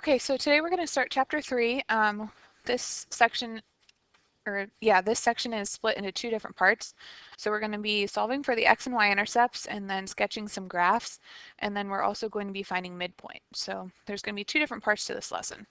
Okay, so today we're going to start chapter 3. This section is split into two different parts. So we're going to be solving for the x and y intercepts and then sketching some graphs, and then we're also going to be finding midpoint. So there's going to be two different parts to this lesson.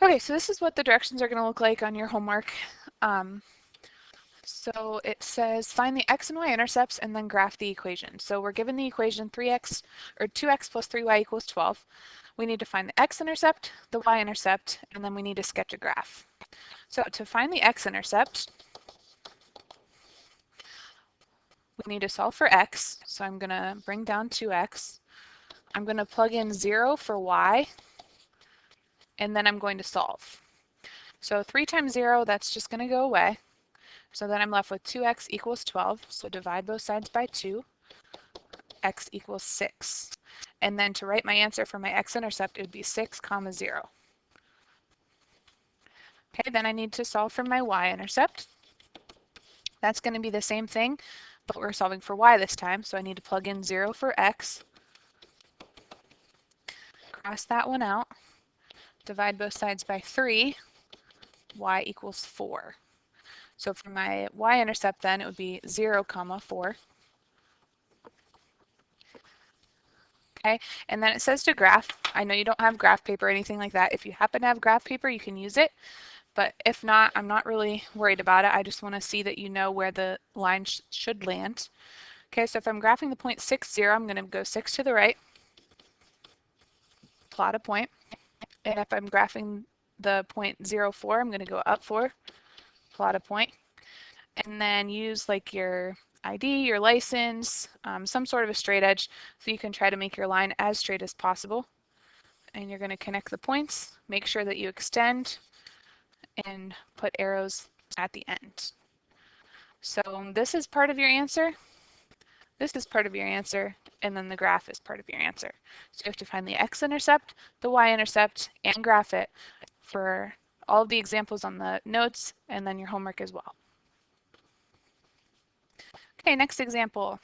Okay, so this is what the directions are going to look like on your homework. So it says find the x and y intercepts and then graph the equation. So we're given the equation 2x plus 3y equals 12. We need to find the x-intercept, the y-intercept, and then we need to sketch a graph. So to find the x-intercept, we need to solve for x. So I'm going to bring down 2x. I'm going to plug in 0 for y, and then I'm going to solve. So 3 times 0, that's just going to go away. So then I'm left with 2x equals 12. So divide both sides by 2. X equals 6. And then to write my answer for my x-intercept, it would be 6, 0. Okay, then I need to solve for my y-intercept. That's going to be the same thing, but we're solving for y this time, so I need to plug in 0 for x. Cross that one out. Divide both sides by 3. Y equals 4. So for my y-intercept then, it would be 0, 4. Okay, and then it says to graph. I know you don't have graph paper or anything like that. If you happen to have graph paper, you can use it. But if not, I'm not really worried about it. I just want to see that you know where the line should land. Okay, so if I'm graphing the point 6, 0, I'm going to go 6 to the right, plot a point. And if I'm graphing the point 0, 4, I'm going to go up 4, plot a point. And then use like your ID, your license, some sort of a straight edge, so you can try to make your line as straight as possible. And you're going to connect the points, make sure that you extend, and put arrows at the end. So this is part of your answer. This is part of your answer, and then the graph is part of your answer. So you have to find the x-intercept, the y-intercept, and graph it for all of the examples on the notes, and then your homework as well. Okay, next example.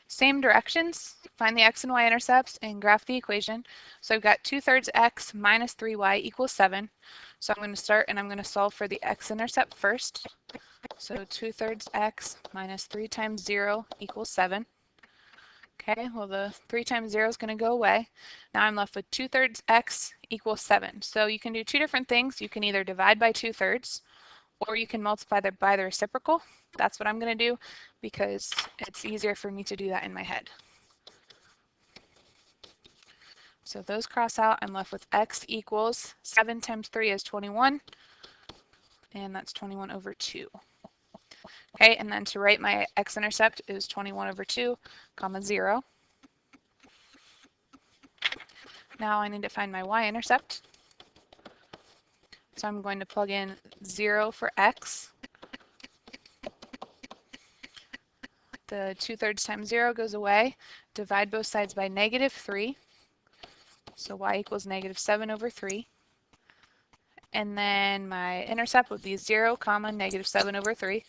Same directions, find the x and y intercepts and graph the equation. So I've got 2/3 x minus 3y equals 7. So I'm going to start and I'm going to solve for the x-intercept first. So 2/3 x minus 3 times 0 equals 7. Okay, well the 3 times 0 is going to go away. Now I'm left with 2/3 x equals 7. So you can do two different things. You can either divide by 2/3 or you can multiply by the reciprocal. That's what I'm going to do because it's easier for me to do that in my head. So those cross out. I'm left with x equals 7 times 3 is 21, and that's 21 over 2. Okay, and then to write my x-intercept is 21 over 2, 0. Now I need to find my y-intercept. So I'm going to plug in 0 for x. The 2/3 times 0 goes away. Divide both sides by -3. So y equals -7 over 3. And then my intercept would be 0, -7 over 3.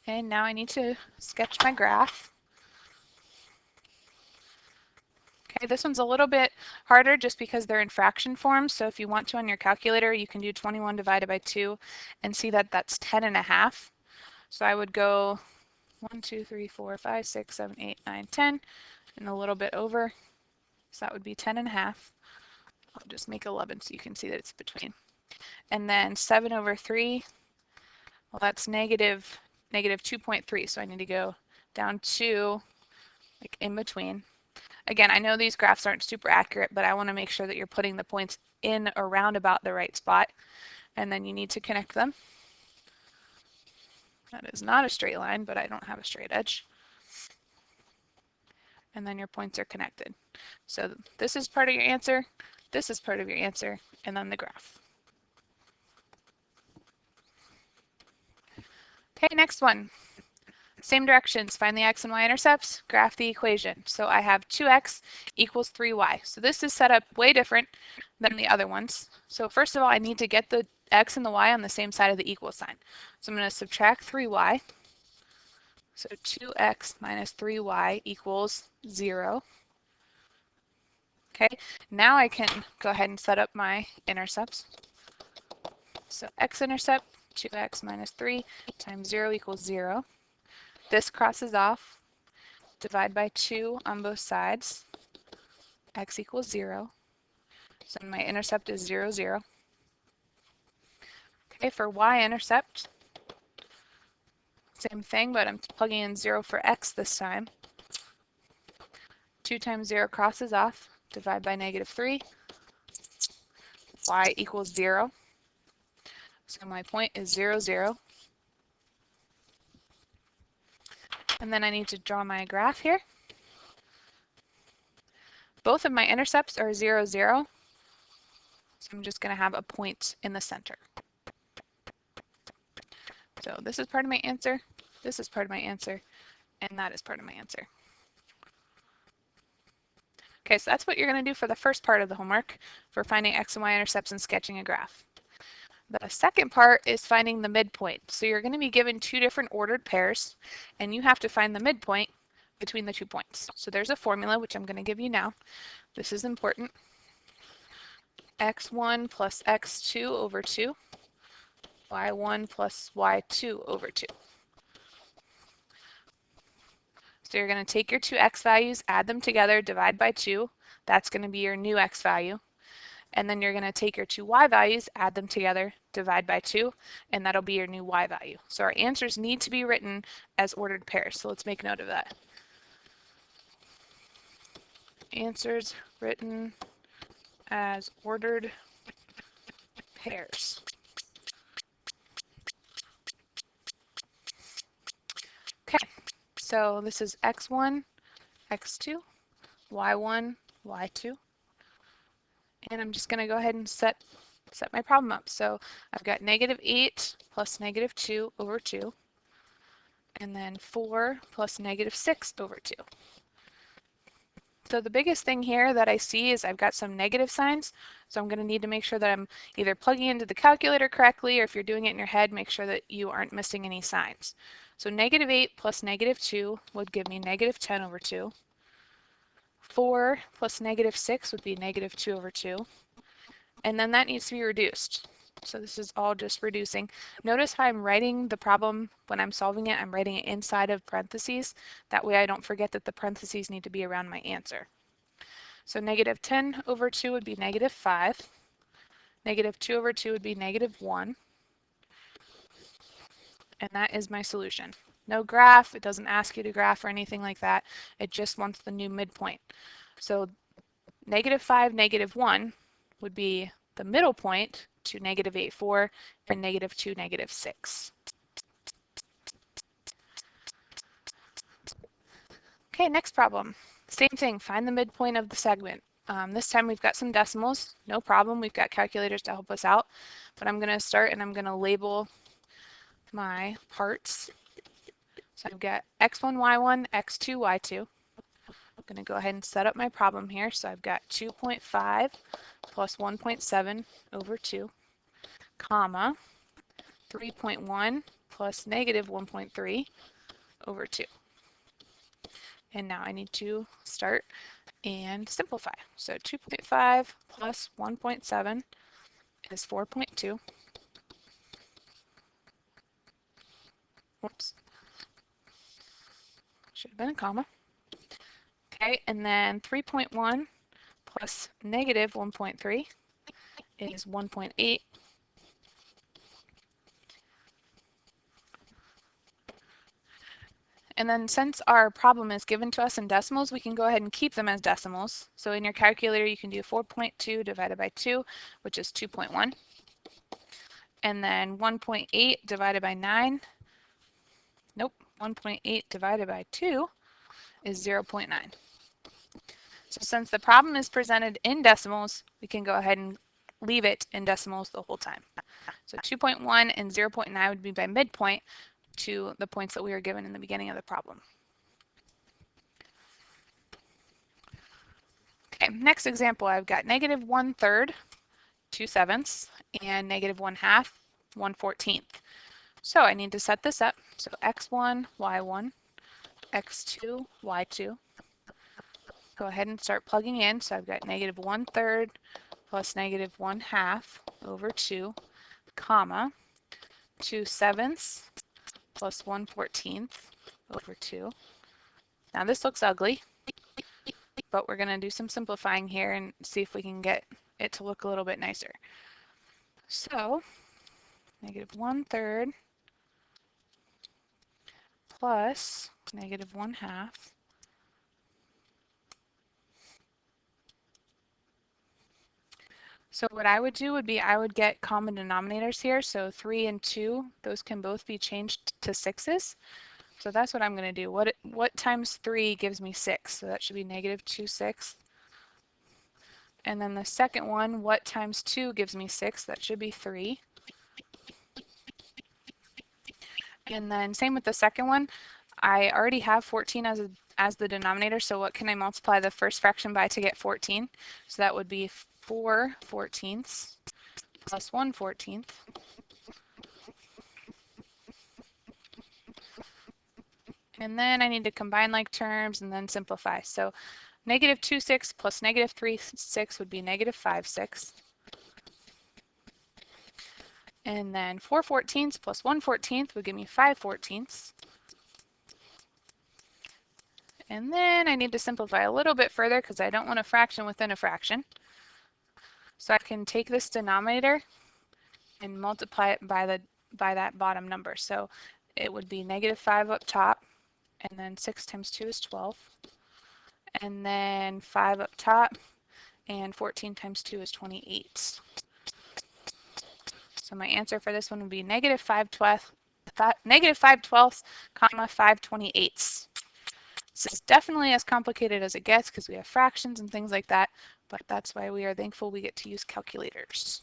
And now I need to sketch my graph. Okay, this one's a little bit harder just because they're in fraction form. So if you want to on your calculator, you can do 21 divided by 2 and see that that's 10.5. So I would go 1, 2, 3, 4, 5, 6, 7, 8, 9, 10, and a little bit over. So that would be 10.5. I'll just make 11 so you can see that it's between. And then 7 over 3, well, that's negative 2.3. So I need to go down to like in between. Again, I know these graphs aren't super accurate, but I want to make sure that you're putting the points in around about the right spot. And then you need to connect them. That is not a straight line, but I don't have a straight edge. And then your points are connected. So this is part of your answer, this is part of your answer, and then the graph. Okay, next one. Same directions, find the x and y intercepts, graph the equation. So I have 2x equals 3y. So this is set up way different than the other ones. So first of all, I need to get the x and the y on the same side of the equal sign. So I'm going to subtract 3y. So 2x minus 3y equals 0. Okay, now I can go ahead and set up my intercepts. So x-intercept, 2x minus 3 times 0 equals 0. This crosses off. Divide by 2 on both sides. X equals 0. So my intercept is 0, 0. Okay, for y-intercept, same thing, but I'm plugging in 0 for x this time. 2 times 0 crosses off. Divide by negative 3. Y equals 0. So my point is 0, 0. And then I need to draw my graph here. Both of my intercepts are 0, 0. So I'm just going to have a point in the center. So this is part of my answer, this is part of my answer, and that is part of my answer. Okay, so that's what you're going to do for the first part of the homework, for finding x and y intercepts and sketching a graph. The second part is finding the midpoint. So you're going to be given two different ordered pairs, and you have to find the midpoint between the 2 points. So there's a formula, which I'm going to give you now. This is important. x1 plus x2 over 2, y1 plus y2 over 2. So you're going to take your two x values, add them together, divide by 2. That's going to be your new x value. And then you're going to take your two y values, add them together, divide by 2, and that'll be your new y value. So our answers need to be written as ordered pairs. So let's make note of that. Answers written as ordered pairs. Okay, so this is x1, x2, y1, y2. And I'm just going to go ahead and set my problem up. So I've got negative 8 plus negative 2 over 2, and then 4 plus negative 6 over 2. So the biggest thing here that I see is I've got some negative signs, so I'm going to need to make sure that I'm either plugging into the calculator correctly, or if you're doing it in your head, make sure that you aren't missing any signs. So negative 8 plus negative 2 would give me negative 10 over 2. 4 plus negative 6 would be negative 2 over 2. And then that needs to be reduced. So this is all just reducing. Notice how I'm writing the problem when I'm solving it. I'm writing it inside of parentheses. That way I don't forget that the parentheses need to be around my answer. So negative 10 over 2 would be negative 5. Negative 2 over 2 would be negative 1. And that is my solution. No graph. It doesn't ask you to graph or anything like that. It just wants the new midpoint. So negative 5, negative 1 would be the middle point to negative 8, 4, and negative 2, negative 6. Okay, next problem. Same thing, find the midpoint of the segment. This time we've got some decimals, no problem, we've got calculators to help us out. But I'm going to start and I'm going to label my parts. So I've got x1, y1, x2, y2. I'm going to go ahead and set up my problem here. So I've got 2.5 plus 1.7 over 2, comma, 3.1 plus negative 1.3 over 2. And now I need to start and simplify. So 2.5 plus 1.7 is 4.2. Whoops. Should have been a comma. Okay, and then 3.1 plus negative 1.3 is 1.8. And then since our problem is given to us in decimals, we can go ahead and keep them as decimals. So in your calculator, you can do 4.2 divided by 2, which is 2.1. And then 1.8 divided by 9, nope, 1.8 divided by 2 is 0.9. So since the problem is presented in decimals, we can go ahead and leave it in decimals the whole time. So 2.1 and 0.9 would be by midpoint to the points that we were given in the beginning of the problem. Okay, next example, I've got negative 1/3, 2/7, and negative 1/2, 1/14. So I need to set this up. So x1, y1, x2, y2. Go ahead and start plugging in. So I've got -1/3 plus -1/2 over 2, comma, 2/7 plus 1/14 over 2. Now this looks ugly, but we're going to do some simplifying here and see if we can get it to look a little bit nicer. So -1/3 plus -1/2. So what I would do would be I would get common denominators here. So 3 and 2, those can both be changed to 6's. So that's what I'm going to do. What times 3 gives me 6? So that should be -2/6. And then the second one, what times 2 gives me 6? That should be 3. And then same with the second one. I already have 14 as the denominator, so what can I multiply the first fraction by to get 14? So that would be 4/14 plus 1/14. And then I need to combine like terms and then simplify. So -2/6 plus -3/6 would be -5/6. And then 4/14 plus 1/14 would give me 5/14. And then I need to simplify a little bit further because I don't want a fraction within a fraction. So I can take this denominator and multiply it by that bottom number. So it would be -5 up top, and then 6 times 2 is 12. And then 5 up top, and 14 times 2 is 28. So my answer for this one would be -5/12, comma 5/28. This is definitely as complicated as it gets because we have fractions and things like that, but that's why we are thankful we get to use calculators.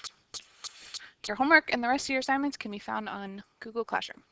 Your homework and the rest of your assignments can be found on Google Classroom.